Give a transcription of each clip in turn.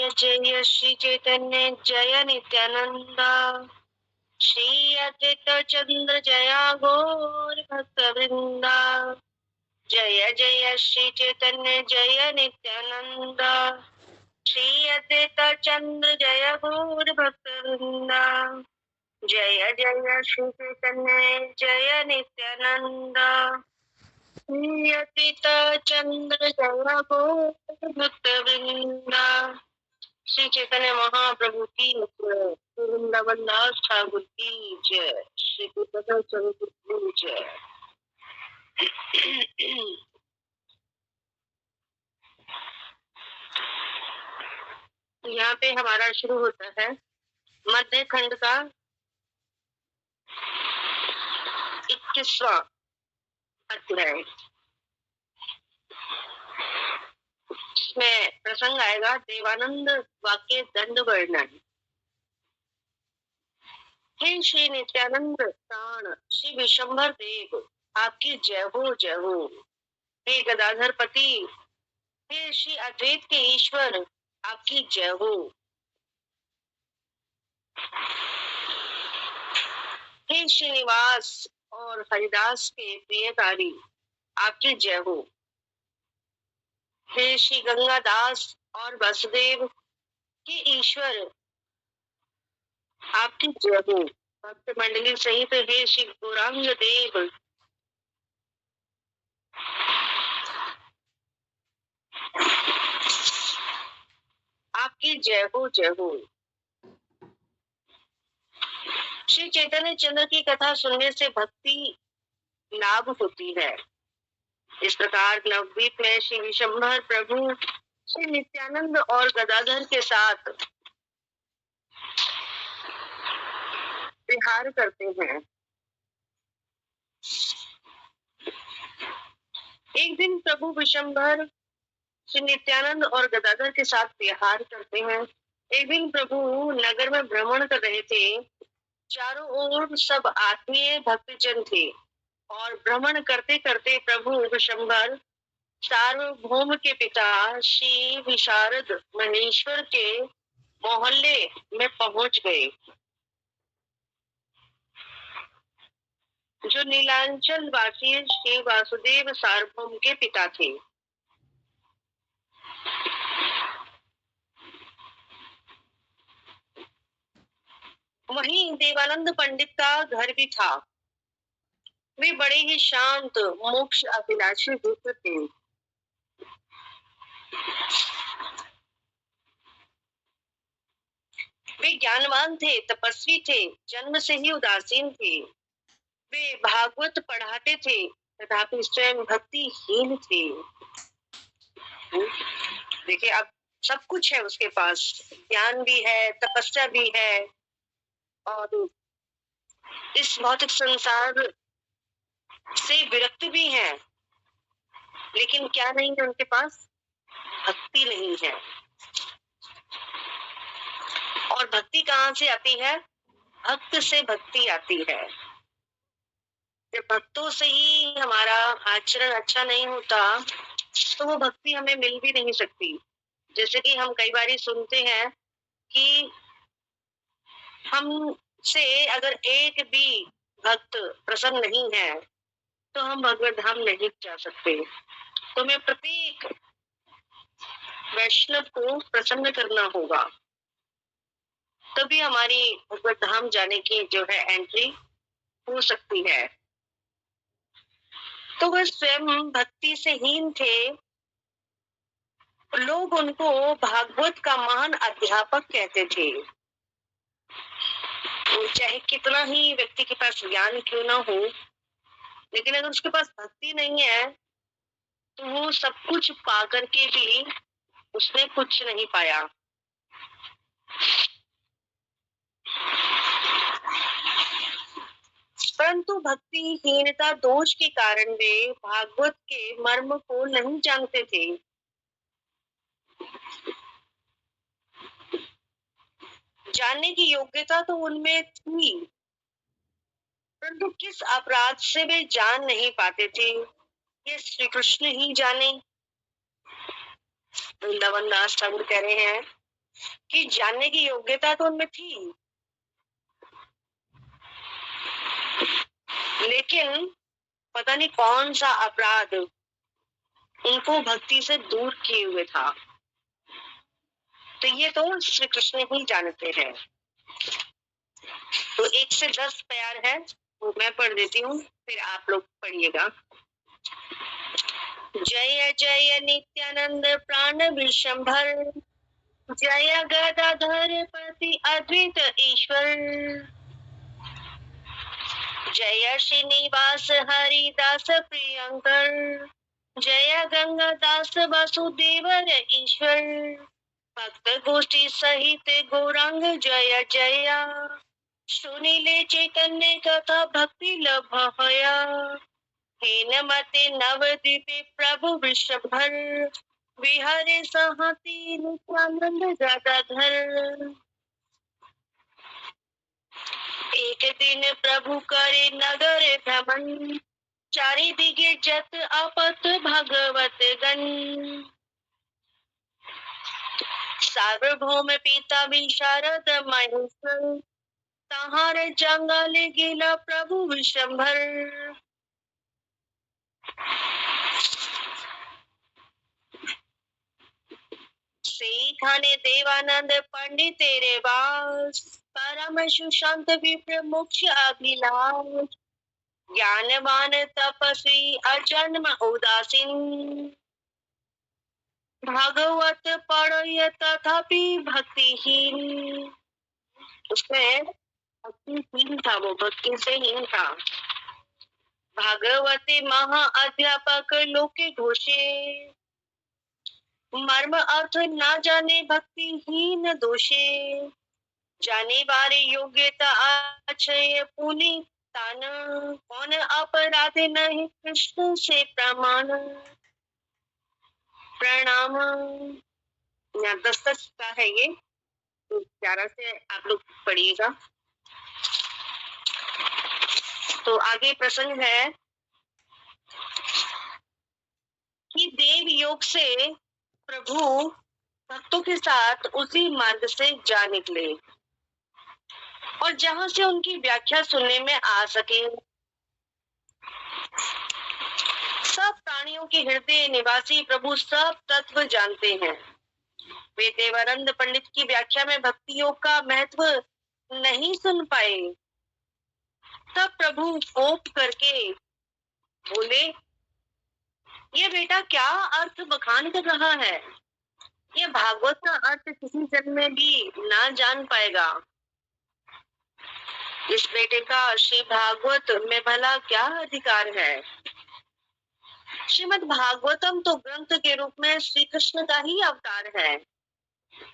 जय जय श्री चैतन्य जय नित्यानंद श्री अद्वैत चंद्र जया गौर भक्त वृंदा। जय जय श्री चैतन्य जय नित्यानंद श्री अद्वैत चंद्र जय गौर भक्त वृंदा। जय जय श्री चैतन्य जय नित्यानंद श्री अद्वैत चंद्र जय गौर भक्त वृंदा। श्री चैतन्य महाप्रभु की जय, श्री वृंदावन दास ठाकुर की जय, श्री कृष्ण चंद्र की जय। यहाँ पे हमारा शुरू होता है मध्य खंड का 21वां अध्याय। इसमें प्रसंग आएगा देवानंद वाक्य दंड वर्णन। हे श्री नित्यानंद प्राण श्री विशंभर देव, आपकी जय हो जय हो। हे गदाधर पति, हे श्री अद्वैत के ईश्वर, आपकी जय हो। हे श्रीनिवास और हरिदास के प्रियकारी, आपकी जय हो। हे श्री गंगादास और वसुदेव के ईश्वर, आपकी जय हो। भक्त मंडली सहित हे श्री गौरांग देव, आपकी जय हो जय हो। श्री चैतन्य चंद्र की कथा सुनने से भक्ति लाभ होती है। इस प्रकार नवद्वीप में श्री विशंभर प्रभु श्री नित्यानंद और गदाधर के साथ विहार करते हैं। एक दिन प्रभु विशंभर श्री नित्यानंद और गदाधर के साथ विहार करते हैं। एक दिन प्रभु नगर में भ्रमण कर रहे थे। चारों ओर सब आत्मीय भक्तजन थे और भ्रमण करते करते प्रभु विशंभर सार्वभौम के पिता श्री विशारद महेश्वर के मोहल्ले में पहुंच गए, जो नीलांचल वासी श्री वासुदेव सार्वभौम के पिता थे। वहीं देवानंद पंडित का घर भी था। वे बड़े ही शांत मोक्ष अभिलाषी भक्त थे। वे ज्ञानवान थे, तपस्वी थे, जन्म से ही उदासीन थे। वे भागवत पढ़ाते थे तथापि स्वयं भक्तिहीन थे। देखिए, अब सब कुछ है उसके पास, ज्ञान भी है, तपस्या भी है और इस भौतिक संसार से विरक्त भी है, लेकिन क्या नहीं है उनके पास? भक्ति नहीं है। और भक्ति कहाँ से आती है? भक्त से भक्ति आती है। जब भक्तों से ही हमारा आचरण अच्छा नहीं होता तो वो भक्ति हमें मिल भी नहीं सकती। जैसे कि हम कई बार सुनते हैं कि हमसे अगर एक भी भक्त प्रसन्न नहीं है तो हम भगवत धाम नहीं जा सकते। तो हमें प्रत्येक वैष्णव को प्रसन्न करना होगा, तभी हमारी भगवत धाम जाने की जो है एंट्री हो सकती है। तो वह स्वयं भक्ति से हीन थे। लोग उनको भागवत का महान अध्यापक कहते थे। तो चाहे कितना ही व्यक्ति के पास ज्ञान क्यों ना हो, लेकिन अगर उसके पास भक्ति नहीं है तो वो सब कुछ पा करके भी उसने कुछ नहीं पाया। परंतु भक्तिहीनता दोष के कारण वे भागवत के मर्म को नहीं जानते थे। जानने की योग्यता तो उनमें थी, परंतु किस अपराध से वे जान नहीं पाते थे, ये श्री कृष्ण ही जाने। वृंदावन दास ठाकुर कह रहे हैं कि जानने की योग्यता तो उनमें थी, लेकिन पता नहीं कौन सा अपराध उनको भक्ति से दूर किए हुए था। तो ये तो श्री कृष्ण ही जानते हैं। तो 1 से 10 प्यार है, वो मैं पढ़ देती हूँ, फिर आप लोग पढ़िएगा। जय जय नित्यानंद प्राण विशंभर, जय गदाधर पति अद्वैत ईश्वर, जय श्रीनिवास हरिदास प्रियंकर, जय गंगादास वासुदेवर ईश्वर, भक्त गोष्ठी सहित गौरांग जय जया, सुनीले चैतन्य कथा भक्ति लभया, हेन मते नवद्वीपे प्रभु वृषभर, विहरे सहति नित्यानंद गदाधर। एक दिन प्रभु करे नगर भ्रमण, चारि दिगे जत आपत भगवत गण, सार्वभौम पिता विशारद महेश्वर, तहार जंगल गिला प्रभु विशंभर, खाने देवानंद पंडित तेरे वास, परम सुशांत विप्र मोक्ष अभिलाष, ज्ञानवान तपस्वी अजन्म उदासीन, भागवत पढ़य तथापि भक्तिहीन। उसमें भक्तिहीन था, वो भक्ति से हीन था। भागवते महा अध्यापक लोके घोषे, मर्म अर्थ ना जाने भक्तिहीन दोषे, जाने बारे योग्यता अक्षय पुनि तान, कौन अपराध नहीं कृष्ण से प्रमाण। प्रणाम। यहाँ 10 का है ये, तो 11 से आप लोग पढ़िएगा। तो आगे प्रसंग है कि देव योग से प्रभु भक्तों के साथ उसी मार्ग से जा निकले और जहां से उनकी व्याख्या सुनने में आ सके। सब प्राणियों के हृदय निवासी प्रभु सब तत्व जानते हैं। वे देवानंद पंडित की व्याख्या में भक्ति योग का महत्व नहीं सुन पाए। तब प्रभु कोप करके बोले, ये बेटा क्या अर्थ बखान कर रहा है? ये भागवत का अर्थ किसी जन्म में भी ना जान पाएगा। इस बेटे का श्री भागवत में भला क्या अधिकार है? श्रीमद् भागवतम तो ग्रंथ के रूप में श्री कृष्ण का ही अवतार है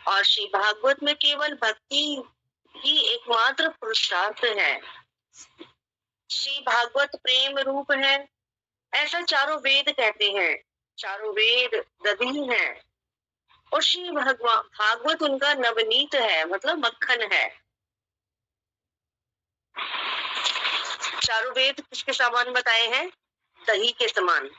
और श्री भागवत में केवल भक्ति ही एकमात्र पुरुषार्थ है। श्री भागवत प्रेम रूप है, ऐसा चारों वेद कहते हैं। चारों वेद दधी हैं और श्री भागवत उनका नवनीत है, मतलब मक्खन है। चारों वेद किसके समान बताए हैं? दही के समान।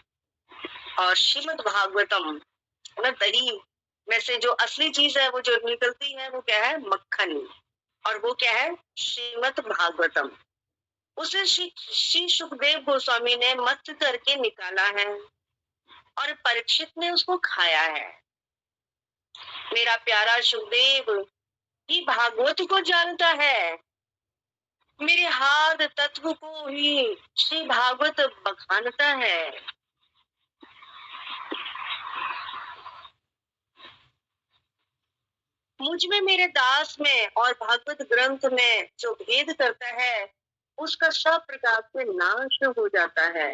और श्रीमद् भागवतम मतलब दही में से जो असली चीज है, वो जो निकलती है, वो क्या है? मक्खन। और वो क्या है? श्रीमद् भागवतम। उसे श्री सुखदेव गोस्वामी ने मत्स्य करके निकाला है और परीक्षित ने उसको खाया है। मेरा प्यारा सुखदेव ही भागवत को जानता है, मेरे हाथ तत्व को ही श्री भागवत बखानता है। मुझ में, मेरे दास में और भागवत ग्रंथ में जो भेद करता है, उसका सब प्रकार से नाश हो जाता है।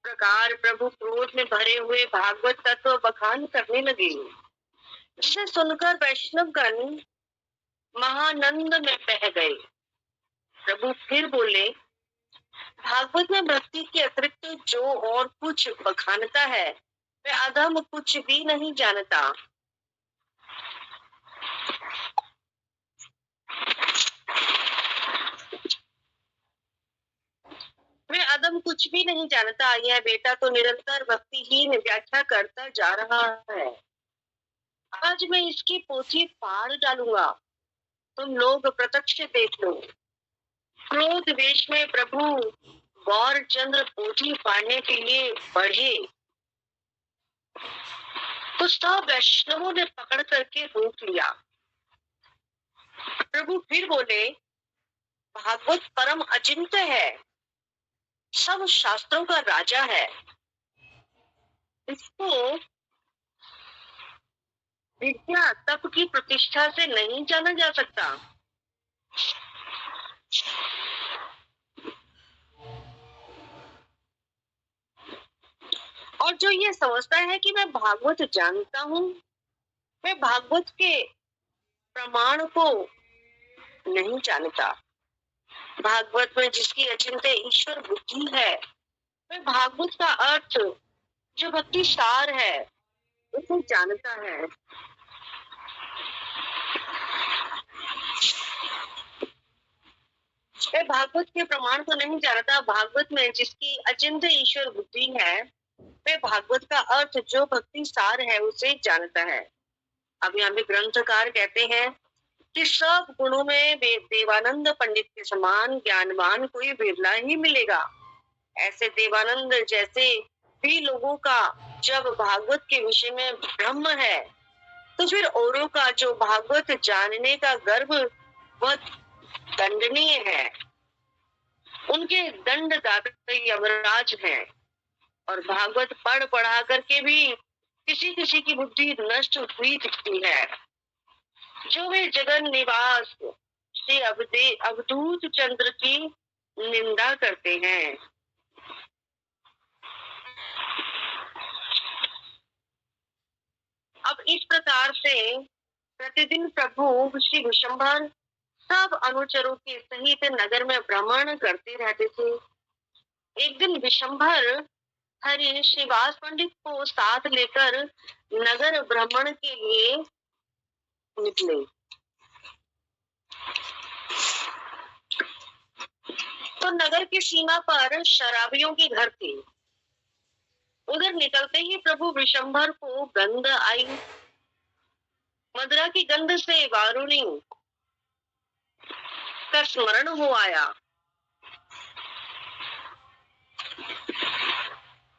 प्रकार प्रभु क्रोध में भरे हुए भागवत तत्व बखान करने लगे, जिसे सुनकर वैष्णवगण महानंद में बह गए। प्रभु फिर बोले, भागवत में भक्ति के अतिरिक्त जो और कुछ बखानता है, वह अधम कुछ भी नहीं जानता। वह अदम कुछ भी नहीं जानता। यह बेटा तो निरंतर भक्तिहीन व्याख्या करता जा रहा है। आज मैं इसकी पोथी फाड़ डालूंगा, तुम लोग प्रत्यक्ष देख लो। क्रोध वेश में प्रभु गौरचंद्र पोथी फाड़ने के लिए बढ़े तो सब वैष्णवों ने पकड़ करके रोक लिया। प्रभु फिर बोले, भागवत परम अचिंत्य है, सब शास्त्रों का राजा है, इसको विद्या तप की प्रतिष्ठा से नहीं जाना जा सकता। और जो ये समझता है कि मैं भागवत जानता हूँ, मैं भागवत के प्रमाण को नहीं जानता। भागवत में जिसकी अचिंत्य ईश्वर बुद्धि है, मैं भागवत का अर्थ जो भक्ति सार है उसे जानता है। मैं भागवत के प्रमाण को नहीं जानता। भागवत में जिसकी अचिंत्य ईश्वर बुद्धि है, मैं भागवत का अर्थ जो भक्ति सार है उसे जानता है। अब यहाँ पे ग्रंथकार कहते हैं कि सब गुणों में देवानंद पंडित के समान ज्ञानवान कोई बिरला ही मिलेगा। ऐसे देवानंद जैसे भी लोगों का जब भागवत के विषय में ब्रह्म है, तो फिर औरों का जो भागवत जानने का गर्व वह दंडनीय है। उनके दंडदाता यमराज हैं और भागवत पढ़ पढ़ा करके भी किसी किसी की बुद्धि नष्ट हुई दिखती है। जो वे जगन निवास श्री अवधूत चंद्र की निंदा करते हैं। अब इस प्रकार से प्रतिदिन प्रभु श्री विशंभर सब अनुचरों के सहित नगर में भ्रमण करते रहते थे। एक दिन विशंभर हरि श्रीवास पंडित को साथ लेकर नगर भ्रमण के लिए निकले। तो नगर की सीमा पर शराबियों के घर थे। उधर निकलते ही प्रभु विशंभर को गंध आई। मदिरा की गंध से वारुणी का स्मरण हो आया,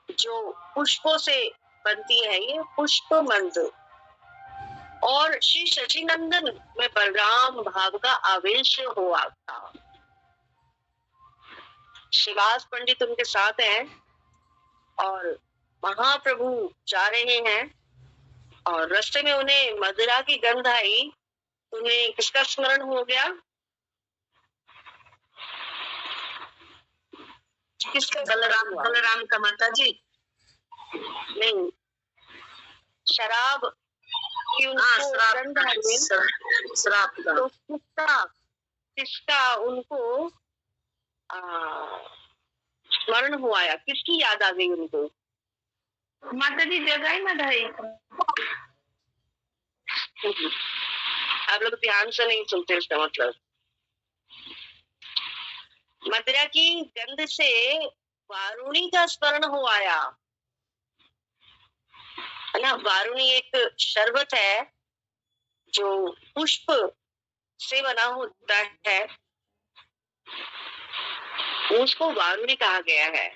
जो पुष्पों से बनती है, ये पुष्प मंद। और श्री शचीनंदन में बलराम भाव का आवेश हुआ था। श्रीवास पंडित उनके साथ हैं और महाप्रभु जा रहे हैं और रास्ते में उन्हें मदिरा की गंध आई। उन्हें किसका स्मरण हो गया? किसका? बलराम का। माता जी नहीं, शराब की उनको गंध आई। शराब तो किसका उनको स्मरण हुआ? किसकी याद आ गई उनको? माता जी जगाई मधाई। आप लोग ध्यान से नहीं सुनते, इसका मतलब मदिरा की गंध से वारुणी का स्मरण हो आया है ना। वारुणी एक शरबत है जो पुष्प से बना होता है, उसको वारुणी कहा गया है।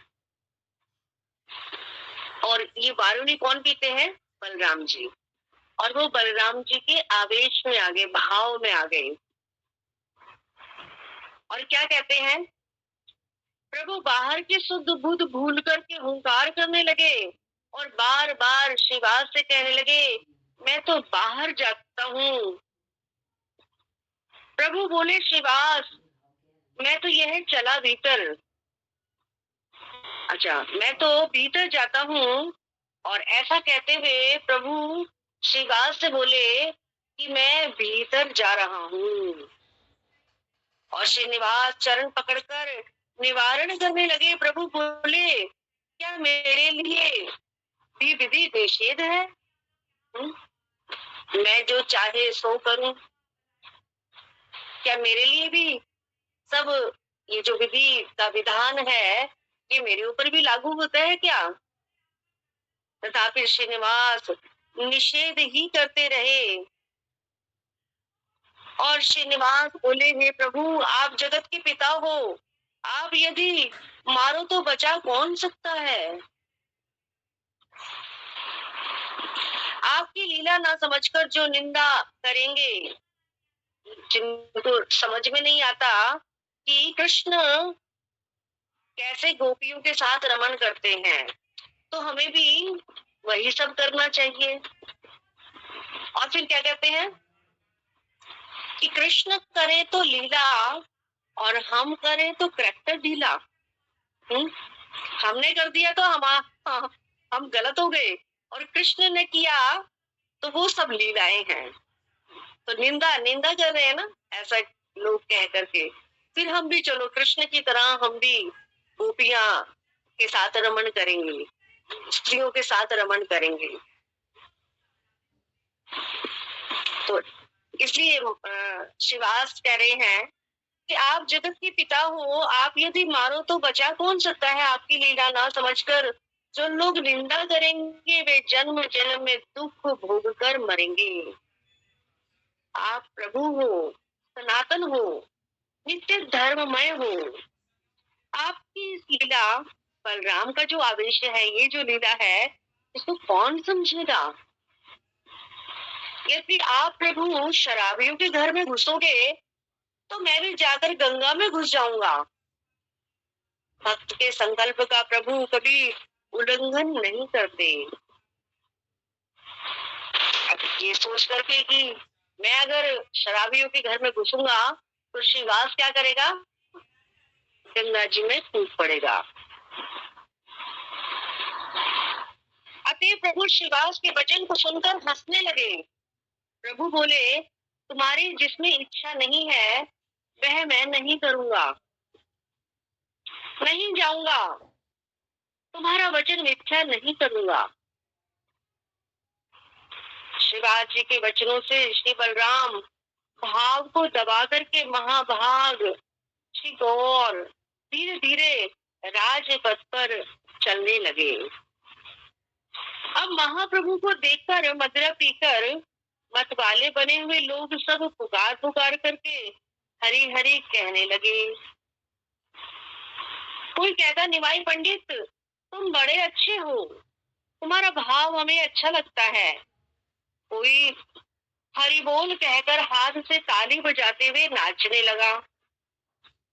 और ये वारुणी कौन पीते हैं? बलराम जी। और वो बलराम जी के आवेश में आ गए, भाव में आ गए। और क्या कहते हैं? प्रभु बाहर के शुद्ध बुद्ध भूल करके हुंकार करने लगे और बार बार श्रीवास से कहने लगे, मैं तो बाहर जाता हूँ। प्रभु बोले, श्रीवास मैं तो यह चला भीतर। अच्छा, मैं तो भीतर जाता हूँ। और ऐसा कहते हुए प्रभु श्रीवास से बोले कि मैं भीतर जा रहा हूँ। और श्रीनिवास चरण पकड़कर निवारण करने लगे। प्रभु बोले, क्या मेरे लिए भी विधि निषेध है? मैं जो चाहे सो करूं। क्या मेरे लिए भी सब ये जो विधि का विधान है ये मेरे ऊपर भी लागू होता है क्या? तथापि श्रीनिवास निषेध ही करते रहे। और श्रीनिवास बोले, हे प्रभु, आप जगत के पिता हो, आप यदि मारो तो बचा कौन सकता है। आपकी लीला ना समझकर जो निंदा करेंगे, जिनको समझ में नहीं आता कि कृष्ण कैसे गोपियों के साथ रमन करते हैं, तो हमें भी वही सब करना चाहिए। और फिर क्या कहते हैं कि कृष्ण करे तो लीला और हम करें तो करैक्टर ढीला। हमने कर दिया तो हम गलत हो गए, और कृष्ण ने किया तो वो सब लीलाएं हैं। तो निंदा निंदा कर रहे हैं ना, ऐसा लोग कह करके। फिर हम भी चलो कृष्ण की तरह हम भी गोपियां के साथ रमन करेंगे, स्त्रियों के साथ रमन करेंगे। तो इसलिए शिवास कह रहे हैं कि आप जगत के पिता हो, आप यदि मारो तो बचा कौन सकता है। आपकी लीला ना समझकर जो लोग निंदा करेंगे वे जन्म जन्म में दुख भोग कर मरेंगे। आप प्रभु हो, सनातन हो, नित्य धर्ममय हो। आपकी इस लीला, बलराम का जो आवेश है, ये जो लीला है, इसको कौन समझेगा। यदि आप प्रभु शराबियों के घर में घुसोगे तो मैं भी जाकर गंगा में घुस जाऊंगा। भक्त के संकल्प का प्रभु कभी उल्लंघन नहीं करते। अब ये सोच करके कि मैं अगर शराबियों के घर में घुसूंगा तो श्रीवास क्या करेगा, गंगा जी में कूद पड़ेगा। अतः प्रभु श्रीवास के वचन को सुनकर हंसने लगे। प्रभु बोले, तुम्हारी जिसमें इच्छा नहीं है वह मैं नहीं करूंगा, नहीं जाऊंगा, तुम्हारा वचन मिथ्या नहीं करूंगा। शिवाजी जी के वचनों से श्री बलराम भाव को दबा करके महाभाग श्री गौर धीरे धीरे राजपथ पर चलने लगे। अब महाप्रभु को देखकर मदिरा पीकर मतवाले बने हुए लोग सब पुकार पुकार करके हरि हरि कहने लगे। कोई कहता, निमाई पंडित तुम बड़े अच्छे हो, तुम्हारा भाव हमें अच्छा लगता है। कोई हरि बोल कहकर हाथ से ताली बजाते हुए नाचने लगा,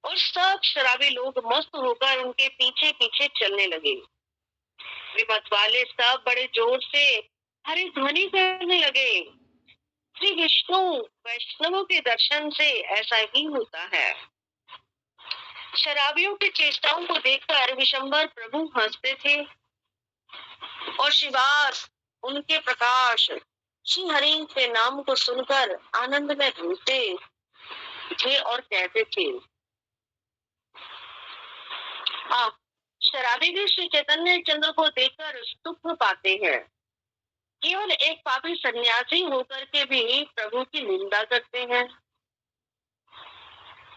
और सब शराबी लोग मस्त होकर उनके पीछे पीछे चलने लगे। वे मतवाले सब बड़े जोर से हरि ध्वनि करने लगे। श्री विष्णु वैष्णवों के दर्शन से ऐसा ही होता है। शराबियों की चेष्टाओं को देखकर विशंबर प्रभु हंसते थे, और शिवास उनके प्रकाश श्री हरि के नाम को सुनकर आनंद में घूमते थे और कहते थे। शराबी भी श्री चैतन्य चंद्र को देखकर सुख पाते हैं। केवल एक पापी सन्यासी होकर के भी प्रभु की निंदा करते हैं।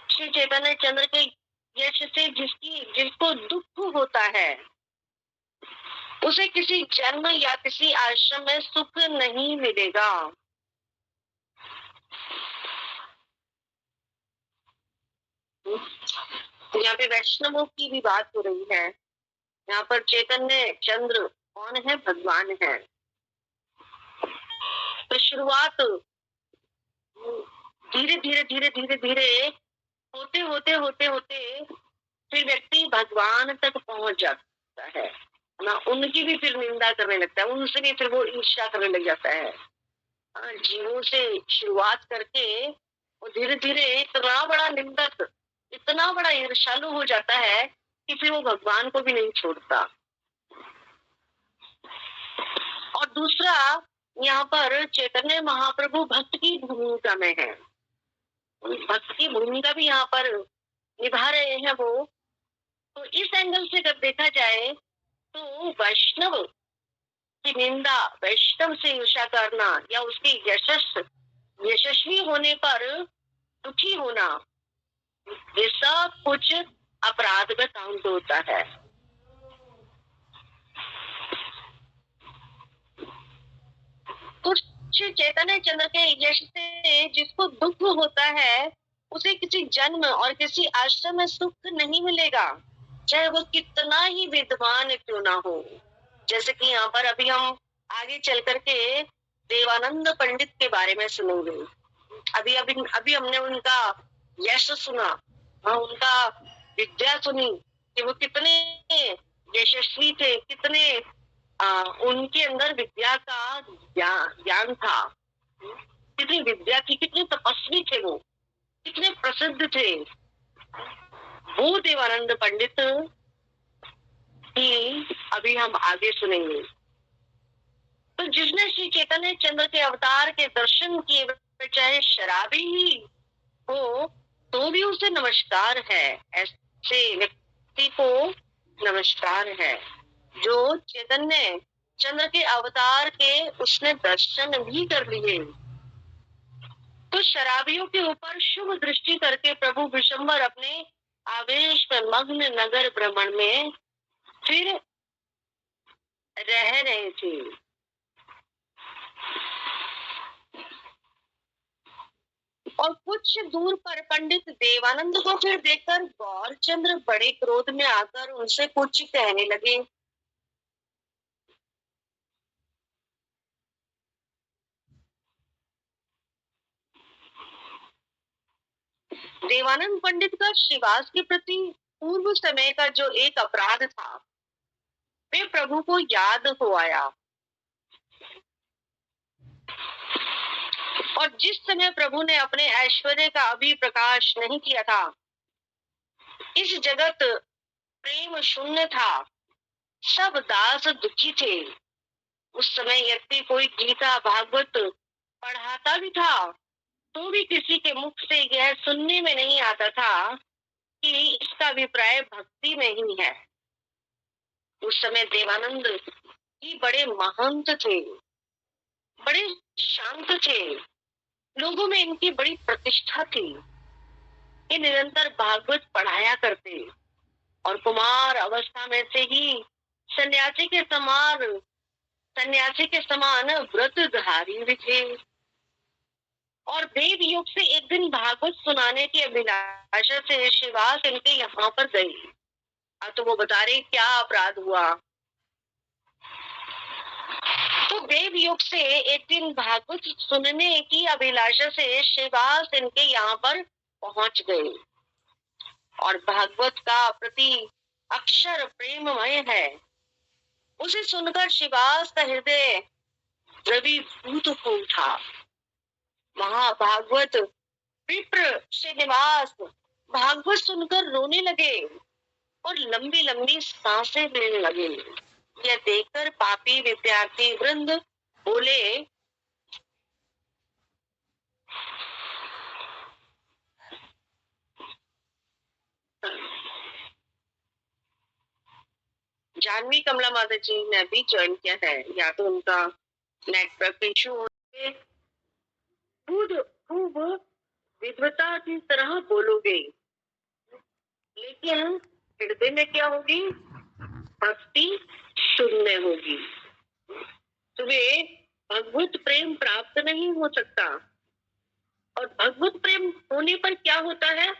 श्री चैतन्य चंद्र के यश से जिसको दुख होता है उसे किसी जन्म या किसी आश्रम में सुख नहीं मिलेगा। यहाँ पे वैष्णवों की भी बात हो रही है। यहाँ पर चैतन्य चंद्र कौन है, भगवान है। तो शुरुआत धीरे धीरे धीरे धीरे धीरे होते होते होते होते फिर व्यक्ति भगवान तक पहुंच जाता है ना। उनकी भी फिर निंदा करने लगता है, उनसे भी फिर वो ईर्ष्या करने लग जाता है। जीवों से शुरुआत करके वो धीरे धीरे इतना बड़ा निंदक, इतना बड़ा ईर्ष्यालु हो जाता है कि फिर वो भगवान को भी नहीं छोड़ता। और दूसरा, यहाँ पर चैतन्य महाप्रभु भक्त की भूमिका में है। भक्त की भूमिका भी यहाँ पर निभा रहे हैं वो। तो इस एंगल से जब देखा जाए तो वैष्णव की निंदा, वैष्णव से ईर्ष्या करना या उसकी यशस्वी होने पर दुखी होना, ये सब कुछ अपराध में काउंट होता है। कुछ चैतन्य चंद्र के यश से जिसको दुख होता है, उसे किसी जन्म और किसी आश्रम में सुख नहीं मिलेगा, चाहे वो कितना ही विद्वान क्यों ना हो। जैसे कि यहाँ पर अभी हम आगे चल करके देवानंद पंडित के बारे में सुनेंगे। अभी अभी अभी हमने उनका यश सुना, उनका विद्या सुनी कि वो कितने यशस्वी थे, कितने उनके अंदर विद्या का ज्ञान था, कितनी विद्या थी, कितने तपस्वी थे वो, कितने प्रसिद्ध थे। वो देवानंद पंडित ही अभी हम आगे सुनेंगे। तो जिसने श्री चैतन्य चंद्र के अवतार के दर्शन किए, चाहे शराबी ही हो तो भी उसे नमस्कार है। ऐसे व्यक्ति को नमस्कार है जो चैतन्य चंद्र के अवतार के उसने दर्शन भी कर लिए। तो शराबियों के ऊपर शुभ दृष्टि करके प्रभु विशंबर अपने आवेश में मग्न नगर भ्रमण में फिर रह रहे थे। और कुछ दूर पर पंडित देवानंद को फिर देखकर गौरचंद्र बड़े क्रोध में आकर उनसे कुछ कहने लगे। देवानंद पंडित का श्रीवास के प्रति पूर्व समय का जो एक अपराध था वे प्रभु को याद हो आया। और जिस समय प्रभु ने अपने ऐश्वर्य का अभी प्रकाश नहीं किया था, इस जगत प्रेम शून्य था, सब दास दुखी थे। उस समय यदि कोई गीता भागवत पढ़ाता भी था तो भी किसी के मुख से यह सुनने में नहीं आता था कि इसका अभिप्राय भक्ति में ही है। उस समय देवानंद ही बड़े महंत थे, बड़े शांत थे, लोगों में इनकी बड़ी प्रतिष्ठा थी। ये निरंतर भागवत पढ़ाया करते और कुमार अवस्था में से ही सन्यासी के समान व्रतधारी भी थे। और देव युग से एक दिन भागवत सुनाने की अभिलाषा से श्रीवास इनके यहाँ पर गए। अब तो वो बता रहे क्या अपराध हुआ। तो देव युग से एक दिन भागवत सुनने की अभिलाषा से श्रीवास इनके यहाँ पर पहुंच गए। और भागवत का प्रति अक्षर प्रेममय है। उसे सुनकर श्रीवास का हृदय द्रवीभूत हो उठा। महाभागवत विप्र श्रीनिवास भागवत सुनकर रोने लगे और लंबी लंबी सांसें लेने लगे। यह देखकर पापी विद्यार्थी वृंद बोले, जानवी कमला माता जी ने भी ज्वाइन किया है, या तो उनका नेटवर्क इशू हो। खूब विद्वता की तरह बोलोगे, लेकिन हृदय में क्या होगी? भक्ति शून्य होगी। तुम्हें भगवत प्रेम प्राप्त नहीं हो सकता। और भगवत प्रेम होने पर क्या होता है?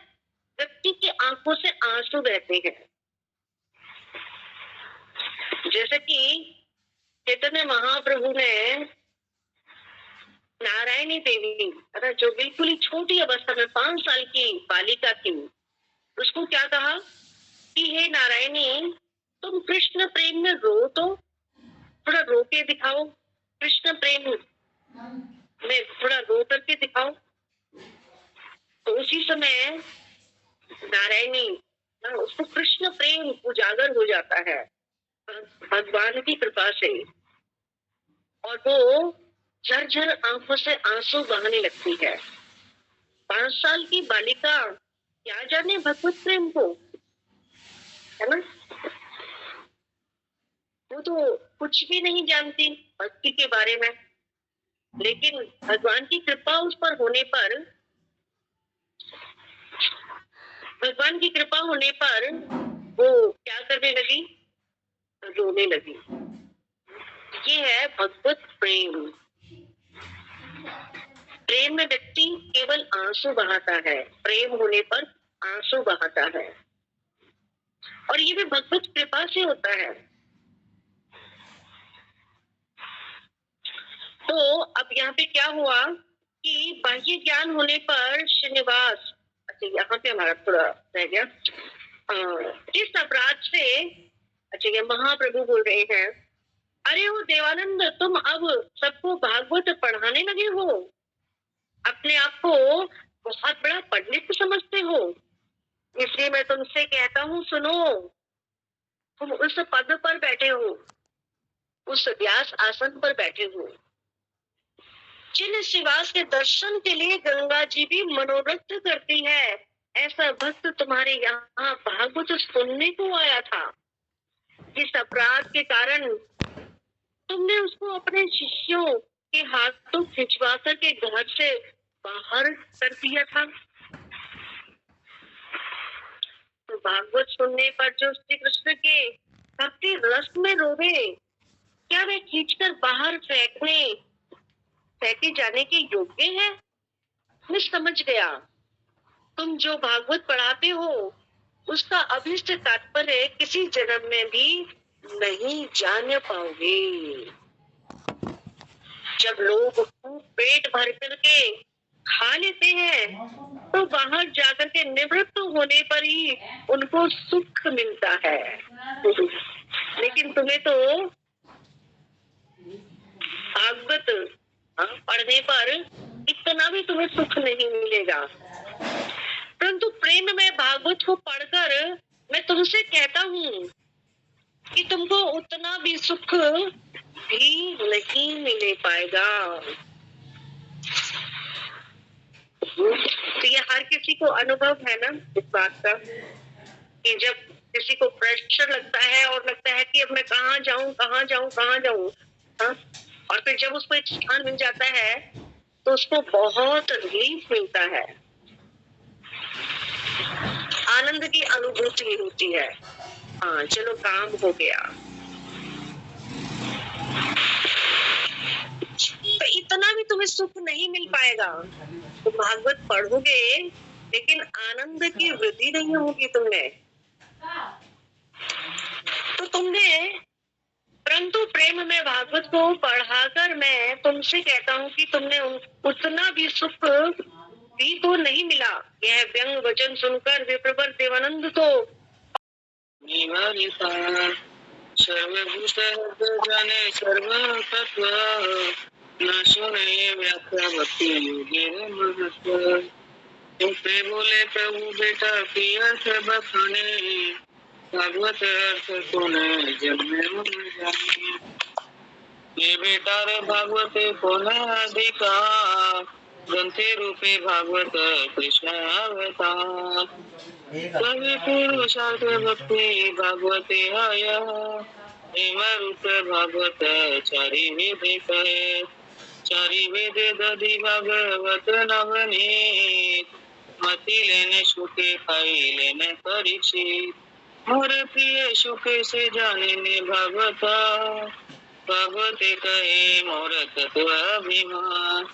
व्यक्ति की आंखों से आंसू बहते हैं। जैसे कि चैतन्य महाप्रभु ने नारायणी देवी, जो बिल्कुल ही छोटी अवस्था में 5 साल की बालिका थी, उसको क्या कहा कि हे नारायणी, तुम कृष्ण प्रेम में रो तो थोड़ा रो के दिखाओ, कृष्ण प्रेम में थोड़ा रो करके दिखाओ। तो उसी समय नारायणी, उसको कृष्ण प्रेम उजागर हो जाता है भगवान की कृपा से, और वो झरझर आंखों से आंसू बहाने लगती है। 5 साल की बालिका क्या जाने भगवत प्रेम को, है ना? वो तो कुछ भी नहीं जानती भक्ति के बारे में, लेकिन भगवान की कृपा उस पर होने पर, भगवान की कृपा होने पर वो क्या करने लगी? रोने लगी। ये है भगवत प्रेम। प्रेम में व्यक्ति केवल आंसू बहाता है, प्रेम होने पर आंसू बहाता है, और ये भी भगवत कृपा से होता है। तो अब यहाँ पे क्या हुआ कि बाह्य ज्ञान होने पर श्रीनिवास, अच्छा यहाँ पे हमारा थोड़ा रह गया, किस अपराध से, अच्छा ये महाप्रभु बोल रहे हैं, अरे वो देवानंद, तुम अब सबको भागवत पढ़ाने लगे हो, अपने आप को बहुत बड़ा पंडित समझते हो, इसलिए मैं तुमसे कहता हूँ सुनो, तुम उस पद पर बैठे हो, उस व्यास आसन पर बैठे हो, जिन श्रीवास के दर्शन के लिए गंगा जी भी मनोरथ करती है, ऐसा भक्त तुम्हारे यहाँ भागवत सुनने को आया था। इस अपराध के कारण तुमने उसको अपने शिष्यों के हाथों खिंचवा करके घर से बाहर कर दिया था। तो भागवत सुनने पर जो श्री कृष्ण के भक्ति रस में रोवे, क्या वे खींचकर बाहर फेंके जाने के योग्य है? मैं समझ गया, तुम जो भागवत पढ़ाते हो उसका अभिष्ट तात्पर्य किसी जन्म में भी नहीं जान पाओगे। जब लोग खूब पेट भर करके खा लेते हैं तो बाहर जाकर के निवृत्त होने पर ही उनको सुख मिलता है, लेकिन तुम्हें तो भागवत पढ़ने पर इतना भी तुम्हें सुख नहीं मिलेगा। परंतु प्रेम में भागवत को पढ़कर मैं तुमसे कहता हूँ कि तुमको उतना भी सुख भी नहीं मिल पाएगा। तो ये हर किसी को अनुभव है ना इस बात का, कि जब किसी को प्रेशर लगता है और लगता है कि अब मैं कहाँ जाऊं, और फिर जब उसको एक स्थान मिल जाता है तो उसको बहुत रिलीफ मिलता है, आनंद की अनुभूति होती है। हाँ चलो काम हो गया। तो इतना भी तुम्हें सुख नहीं मिल पाएगा। तुम भागवत पढ़ोगे लेकिन आनंद की वृद्धि नहीं होगी तुमने। तो तुमने, परंतु प्रेम में भागवत को पढ़ाकर मैं तुमसे कहता हूँ कि तुमने उतना भी सुख भी तो नहीं मिला। यह व्यंग वचन सुनकर विप्रवर देवानंद तो सर्वभूत जाने सर्व तत्व न सुने व्याख्या भक्ति योगी महत्व। तुमसे बोले प्रभु बेटा की अर्थ बखाने, भागवत अर्थ सुने जब मैं जाने। ये बेटा रे भागवत कौन अधिकार, ग्रंथे रूपे भागवत कृष्ण अवतार। कवि पुरुषार्थ भक्ति भागवते आया, प्रेम रूप भागवत चारि वेद कहे। चारि वेद दधि भागवत नवनीत, मति लेने सुखे खाई लेने परीक्षित। मोर प्रिय सुख से जाने ने भागवता, भागवते कहे मोर तत्व अभिमान।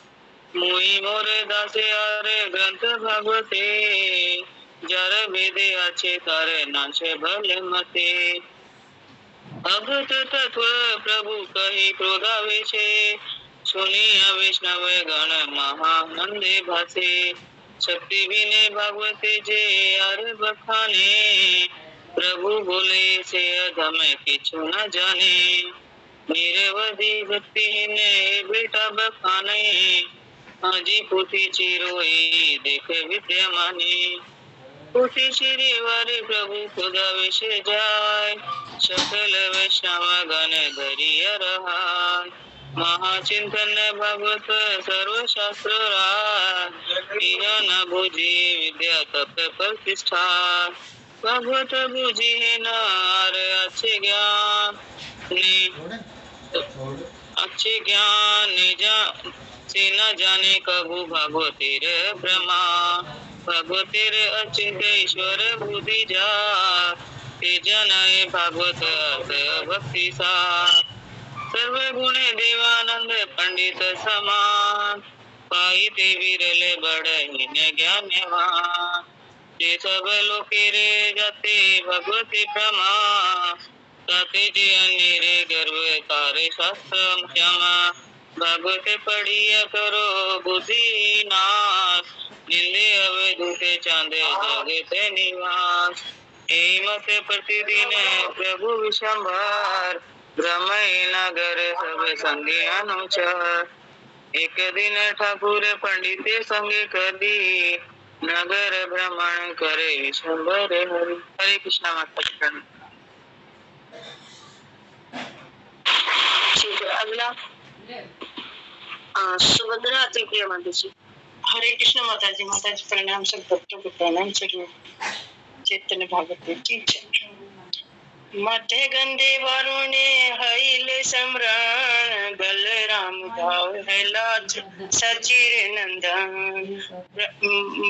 मुई मोर दासे आरे ग्रंथ भागवते, जार वेदे आछे तारे नाचे भले मते। अभूत तत्व प्रभु कही क्रोधावे छे, सुनिया वैष्णव गण महानंदे भासे। शक्ति विने भागवते जे आर बखाने, प्रभु बोले से अधम किछु न जाने। निरवधि भक्ति ने बेटा बखाने, आजी पोथी चिरोई देख विद्यमाने। पोथी चिरी वारे प्रभु खुदा विषे जाय, सकल वैष्णव गण धरिय रहाय। महाचिंतन भागवत सर्वशास्त्र राय, न बुझी विद्या तप प्रतिष्ठा। भागवत बुझी है नार अच्छे ज्ञान, अच्छे ज्ञान से न जाने कबू भागवतेर ब्रह्मा। भागवतेर अचिंत ईश्वर बुद्धि जा, ते जनाए भागवत अर्थ भक्ति सा। सर्व गुणे देवानंद पंडित समान, पाई ते विरले बड़हीन ज्ञानवान। जे सब लोके रे जाते भगवती प्रमा, ताते जे अनेरे गर्व तारे शास्त्र क्षमा। भागवते पढ़िया करो बुद्धि नाश, जिले अवधूते चांदे जगते निवास। मत प्रतिदिन प्रभु विशंभर, ब्रह्मई नगर सब संगे अनुचर। एक दिन ठाकुर पंडित संगे करी, नगर भ्रमण करे विशंभर हरि। हरे कृष्णा माता जी। ठीक है, अगला सुभद्रा तृतीय माता जी। हरे कृष्ण माता जी। माता जी प्रणाम, सब भक्तों को प्रणाम। चलिए चैतन्य भागवत की जय। माथे गंदे वरुणे हईले समरण, बलराम भाव है लाज सचिर नंदन।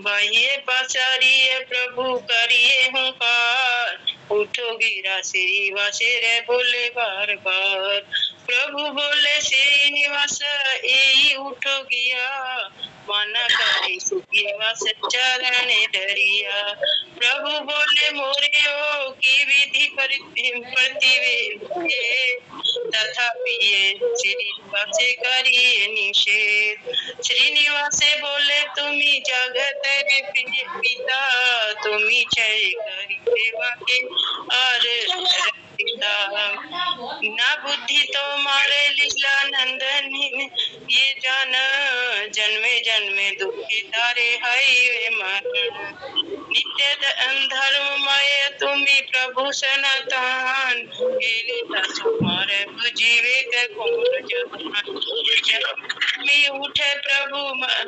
बाह्य पाचारिय प्रभु करिए हुंकार, उठो गिरा श्रीनिवास रे बोले बार बार। प्रभु बोले श्रीनिवास यही उठो गिया, माना करे श्रीनिवास चरण धरिया। प्रभु बोले मोरे ओ की विधि प्रतिवे, तथापि श्रीनिवास करिए निषेध। श्रीनिवास बोले तुम्ही जगत रे पिता, तुम्ही जय करी सेवा के और ना बुद्धि तो मारे लीला नंदन, ये जान जन्मे जन्मे दुखी तारे हई मरण। नित्य धर्ममय तुम्ही प्रभु सनातन, तुम्हारे जीवे के कौन जहान। मी उठे प्रभु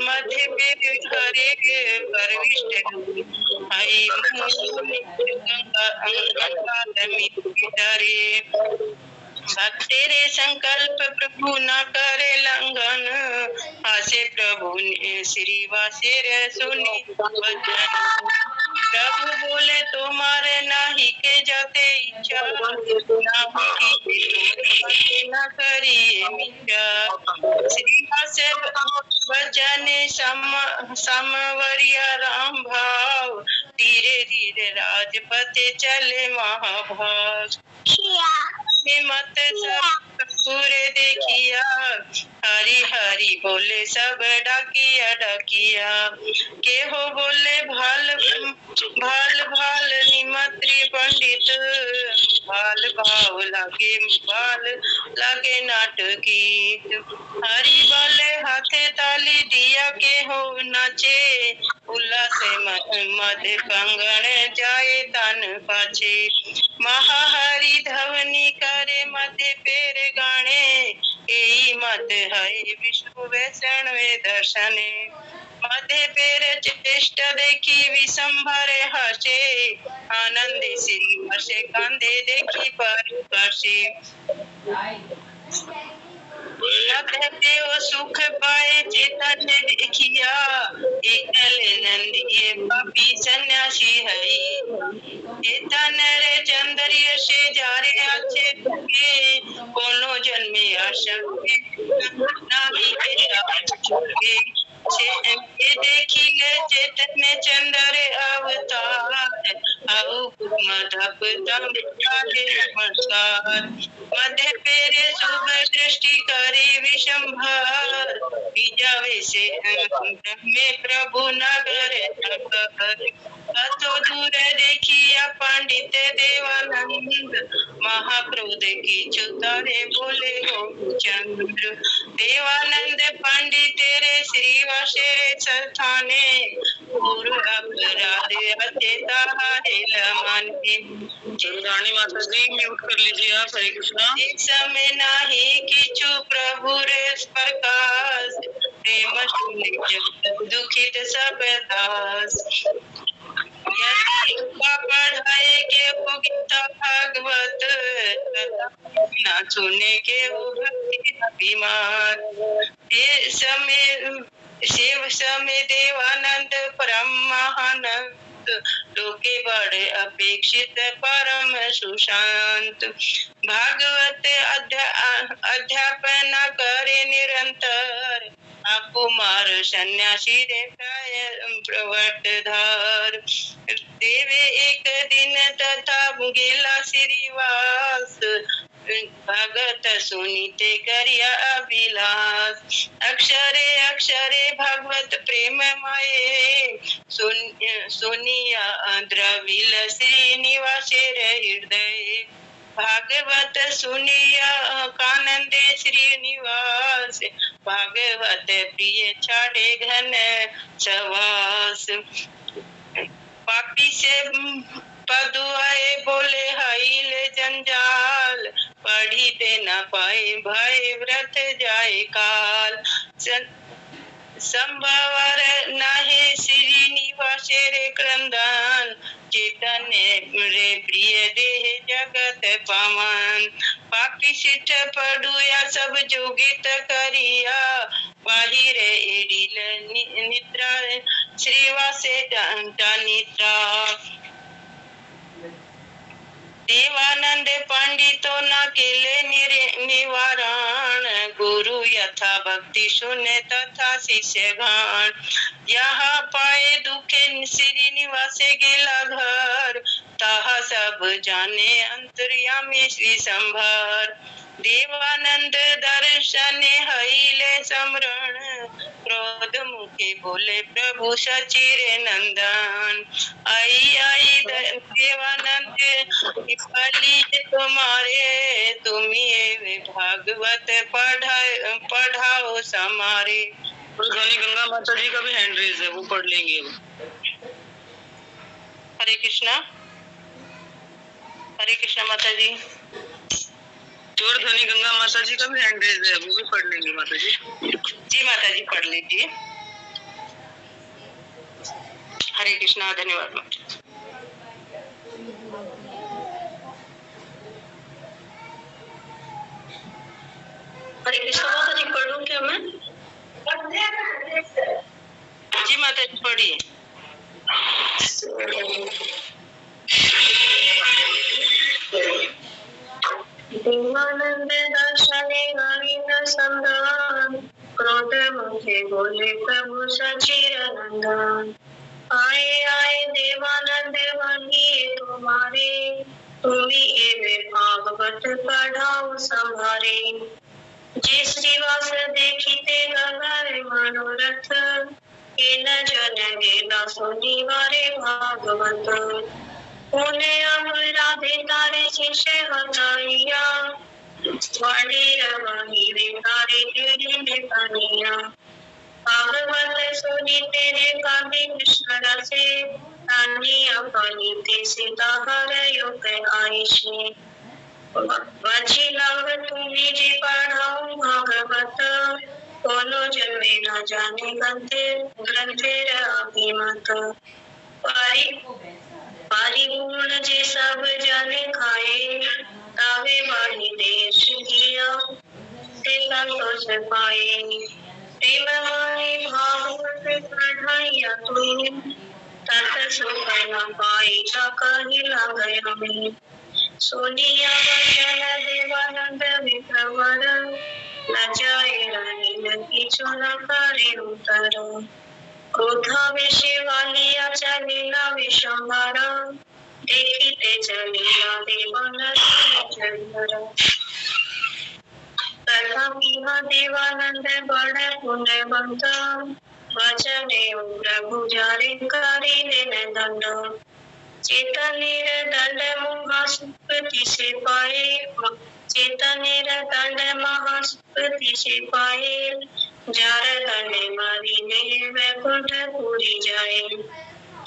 मध्य पे करे परविष्ट, हई भक्ति रे संकल्प प्रभु न करे लंघन, हासे प्रभु ने श्रीवासे रे सुनी वचन। प्रभु बोले तुम्हारे नाही के जाते इच्छा, न करिए मिथ्या। श्रीवास वचन समवरिया राम भाव, धीरे धीरे राजपति चले महाभाग। मत सब पूरे देखिया, हरि हरि बोले सब डाकिया डाकिया। के हो बोले भाल भाल भाल निमत्री पंडित, भाल भाव लागे नाटकी। हरि बोले हाथे ताली दिया के हो नाचे, उल्लास मद कंगन जाए तन पाछे। महाहरि धवनी करे मध्य पेर गाणे, यही मत है विष्णु वैष्णवे दर्शने। मध्य पेर चेष्ट देखी विशंभर हसे, आनंद श्री हसे कांधे देखी परसे। मध्य देव सुख पाए चैतन्य देखिया, एकल नंदिये पापी सन्यासी हई। चैतन्य रे चंद्रिय से जारे अच्छे दुखे, कोनो जन्मे आशंके नामी के ये देखी ले चैतन्य चंद्र अवतार, मधप नमस्कार। मध्य पेरे शुभ दृष्टि करे विशंभर, बीजावे से में प्रभु नगर अतो दूर देखिया पंडित देवानंद, महाक्रोध की चुतारे बोले हो चंद्र। देवानंद पंडित रे श्रीवास रे स्थाने, पूर्व अपराध अचेता हरे माने। रानी माता जी म्यूट कर लीजिए आप। हरे कृष्णा। एक समय नाही किचु प्रभु रे प्रकाश, प्रेम सुने दुखित सब दास। पढ़ाए के वो गीता भागवत, ना सुने के वो भक्ति बीमार। शिव समय देवानंद परम महानंद, लोके बड़े अपेक्षित परम सुशांत। भागवत अध्यापन करे निरंतर, कुमार सन्यासी रे प्रवर्तधार। देवे एक दिन तथा गेला श्रीवास, भगत सुनीते करिया अभिलाष। अक्षरे अक्षरे भगवत प्रेम माये, सुनिया द्रविल श्रीनिवासे हृदय। भागवत सुनिया कानंदे श्रीनिवास, भागवत प्रिय छाड़े घन सवास। पापी से पदुआए बोले हाइल जंजाल, पढ़ी ते न पाए भय व्रत जाए काल। संभवर नाहे श्रीनिवासे रे क्रंदन, चेतने रे प्रिय देह जगत पावन। पापी सिठ पड़ुया सब जोगित करिया, बाहिरे एडिल निद्रा श्रीवासे निद्रा। देवानंद पंडितों न केले निवारण, गुरु यथा भक्ति सुने तथा शिष्य गण। यहाँ पाए दुखे श्रीनिवासे गेला घर, ताहा सब जाने अंतर्यामी श्री संभर। देवानंद दर्शन हईले समरण, क्रोध मुखे बोले प्रभु सचिरे नंदन। आई आई देवानंद बलि तुम्हारे, तुम्हें भागवत पढ़ाओ समारे। ध्वनि गंगा माता जी का भी हैंड रेज है, वो पढ़ लेंगे। हरे कृष्णा, हरे कृष्णा माता जी। चोर ध्वनि गंगा माता जी का भी हैंड रेज है, वो भी पढ़ लेंगे माता जी। जी माता जी पढ़ लीजिए। हरे कृष्णा, धन्यवाद माता जी। हरे कृष्णा माता जी पढ़ूं क्या मैं? जी माता जी पढ़िए। देवानंद दर्शने नवीन संधान, क्रोध मुझे बोले प्रभु सचिर नंदन। आए आए देवानंद बनिए तुम्हारे, तुम्ही एवे भागवत पढ़ाओ संभारे। जे श्रीवास देखिते गगन मनोरथ, के न जन गेला सुनिवारे भागवत। उन्हें अब राधे तारे शिष्य हटाइया, वाणी रवाही रे तारे तेरे में कनिया। भागवत सुनी तेरे काव्य कृष्ण रसे, तानी अपनी ते सीता हर योग आईशे। वची लाभ तुम्हें जे पढ़ाओ भागवत, कोनो जन्मे न जाने ग्रंथेर अभिमत। परिपूर्ण जे सब जाने खाए, तावे वाणी देश किया से संतोष पाए। प्रेम वाणी भागवत पढ़ाइया तुम, तत सुख न पाई कहीं लग हमें। सुनिया वचन देवानंद विप्रवर, लजाए रानी लगी चुना करे उतर। क्रोधा विषय वालिया चलीला विशंभरा, देखिते चलीला देवानंद। तथापि देवानंद बड़ पुण्यवंत, वचने प्रभु जारे करिले दंड। चेतनेर दंड महासुपति से पाए, चेतनेर दंड महासुपति से पाए। जार दंडे मारी ने वैकुंठ पूरी जाए।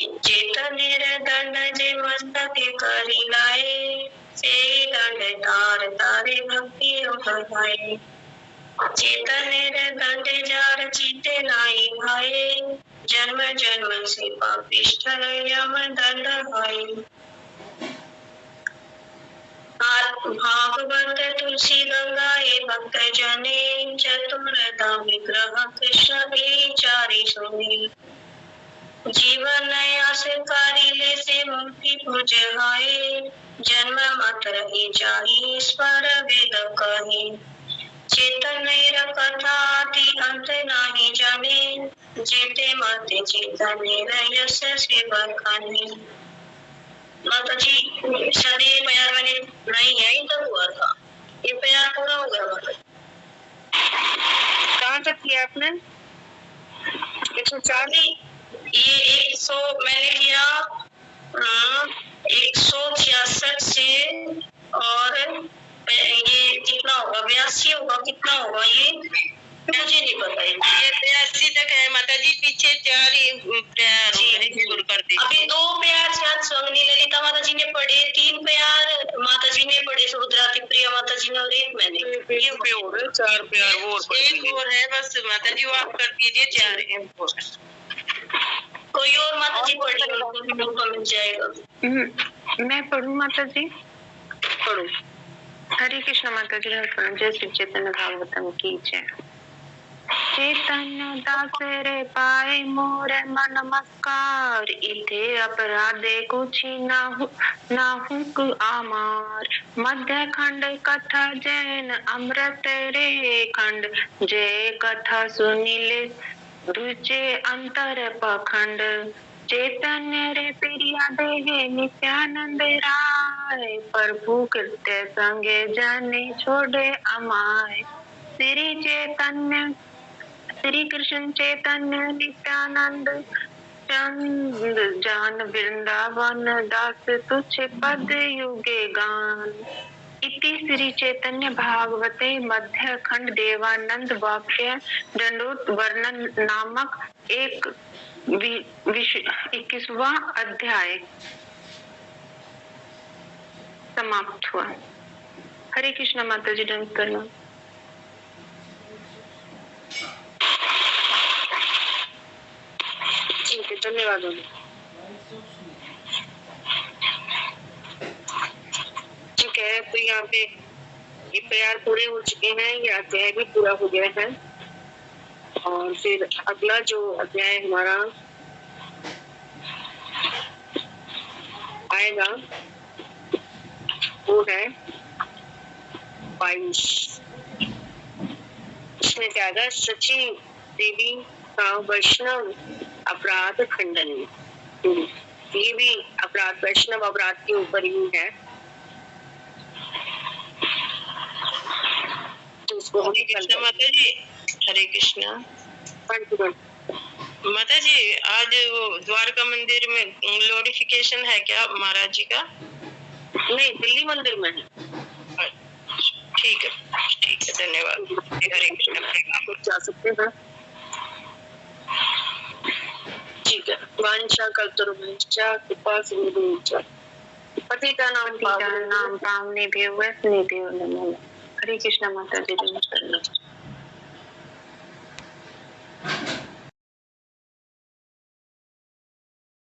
चेतनेर दंड जे मस्तके करी लाए, से दंड तार तारे भक्ति उठाए। चेतनेर दंड जार चीते नाई भाए, जन्म जन्म से पापिष्ठ यम दंड है। भागवत तुलसी गंगा ए भक्त जने, चतुरता विग्रह कृष्ण ए चारि सुने। जीवन आस कारिले से मुक्ति पूजहाए, जन्म मात्र ही चाहि ईश्वर वेद कहे। चैतन्य कथाति अंत नाही जाने, जेते माते चैतन्य यश सेवा खाने। माता जी सदैव प्यार मैंने नहीं है, इधर हुआ था, ये प्यार पूरा हो गया माता। कहाँ तक किया आपने? 104। ये 100 मैंने किया 166 से, और ये कितना होगा, 82 होगा, कितना होगा ये मुझे नहीं पता। ये 82 तक है माता जी, पीछे 4 ही प्यार शुरू कर दी। अभी 2 प्यार शायद स्वामी ललिता माता जी ने पढ़े, 3 प्यार माता जी ने पढ़े, रुद्राति प्रिया माता जी ने, और 1 मैंने। ये पे हो गए 4 प्यार, वो एक और है बस माता जी, वो आप कर दीजिए 4 है। कोई और माता जी पढ़ी, उनको भी मौका मिल जाएगा। मैं पढ़ूं माता जी? पढ़ू। हरे कृष्ण माता जी। जय श्री चैतन्य भागवतम की जय। चैतन्य दास रे पाए मोर मन मस्कार, इथे अपराधे कुछ नाहुक आमार। मध्य खंड कथा जैन अमृत रे खंड, जय कथा सुनिले दूचे अंतर पखंड। चैतन्य रे प्रिया देहे नित्यानंद राय, प्रभु कृत्य संगे जाने छोड़े अमाय। श्री कृष्ण चैतन्य नित्यानंद चंद जान वृंदावन दास तुझ पद युगे गान। इति श्री चैतन्य भागवते मध्य खंड देवानंद वाक्य दंडोत वर्णन नामक 21वां अध्याय समाप्त हुआ। हरे कृष्ण माता जी। दंड करना। ठीक है, धन्यवाद। ठीक है, तो यहाँ पे ये प्यार पूरे हो चुके हैं, ये अध्याय भी पूरा हो गया है। और फिर अगला जो अध्याय हमारा आएगा वो है 22। इसमें क्या आएगा? सची देवी का वैष्णव अपराध खंडन। ये भी अपराध, वैष्णव अपराध के ऊपर ही है। तो उसको हरे कृष्ण माता जी। हरे कृष्णा माता जी। आज वो द्वारका मंदिर में ग्लोरिफिकेशन है क्या महाराज जी का? नहीं, दिल्ली मंदिर में है। ठीक है, ठीक है, धन्यवाद। हरे कृष्ण। आप जा सकते हैं। ठीक है। वांछा कल्पतरुभ्यश्च कृपा सिंधुभ्यश्च पतितानां पावनेभ्यो वैष्णवेभ्यो नमो नमः। हरे कृष्ण माता जी।